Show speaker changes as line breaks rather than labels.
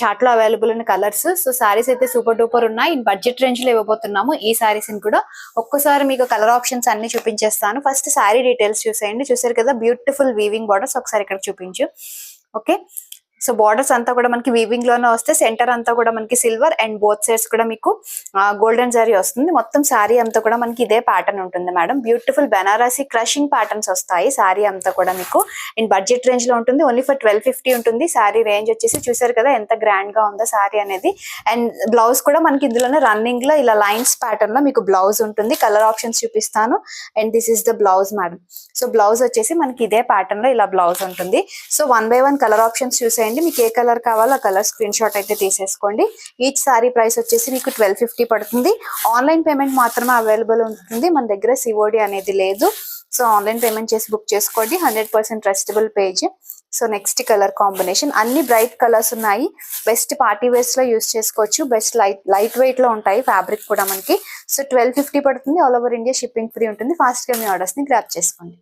Chart లో available ఉన్న colours. So saris అయితే సూపర్ డూపర్ ఉన్నాయి. ఇన్ బడ్జెట్ రేంజ్ లో ఇవ్వబోతున్నాము ఈ సారీస్ ని కూడా. ఒక్కసారి మీకు కలర్ ఆప్షన్స్ అన్ని చూపించేస్తాను. ఫస్ట్ సారీ డీటెయిల్స్ చూసేయండి. చూసారు కదా బ్యూటిఫుల్ వీవింగ్ బార్డర్స్. ఒకసారి ఇక్కడ చూపించు. ఓకే, సో బార్డర్స్ అంతా కూడా మనకి వీవింగ్ లోనే వస్తే, సెంటర్ అంతా కూడా మనకి సిల్వర్ అండ్ బోత్ సైడ్స్ కూడా మీకు గోల్డెన్ జరీ వస్తుంది. మొత్తం శారీ అంతా కూడా మనకి ఇదే ప్యాటర్న్ ఉంటుంది madam. Beautiful Banarasi crushing patterns వస్తాయి. శారీ అంతా కూడా మీకు ఇన్ బడ్జెట్ రేంజ్ లో ఉంటుంది. ఓన్లీ ఫర్ 1250 ఉంటుంది. శారీ రేంజ్ వచ్చేసి చూసారు కదా ఎంత గ్రాండ్ గా ఉందో శారీ అనేది. అండ్ బ్లౌజ్ కూడా మనకి ఇందులోనే రన్నింగ్ లో ఇలా లైన్స్ ప్యాటర్న్ లో మీకు బ్లౌజ్ ఉంటుంది. కలర్ ఆప్షన్స్ చూపిస్తాను. And this is the blouse madam. So blouse వచ్చేసి మనకి ఇదే ప్యాటర్న్ లో ఇలా బ్లౌజ్ ఉంటుంది. సో 1 by 1 కలర్ ఆప్షన్స్ చూసేయండి. మీకు ఏ కలర్ కావాలో ఆ కలర్ స్క్రీన్ షాట్ అయితే తీసేసుకోండి. ఈచ్ సారీ ప్రైస్ వచ్చేసి మీకు 1250 పడుతుంది. ఆన్లైన్ పేమెంట్ మాత్రమే అవైలబుల్ ఉంటుంది. మన దగ్గర సిఓడి అనేది లేదు. సో ఆన్లైన్ పేమెంట్ చేసి బుక్ చేసుకోండి. 100% trustable page. So next colour combination అన్ని బ్రైట్ కలర్స్ ఉన్నాయి. బెస్ట్ పార్టీ వేర్స్ లో యూస్ చేసుకోవచ్చు. బెస్ట్ లైట్ వెయిట్ లో ఉంటాయి. ఫ్యాబ్రిక్ కూడా మనకి. సో 1250 పడుతుంది. All over India shipping free ఉంటుంది. ఫాస్ట్ గా మీ ఆర్డర్స్ ని గ్రాప్ చేసుకోండి.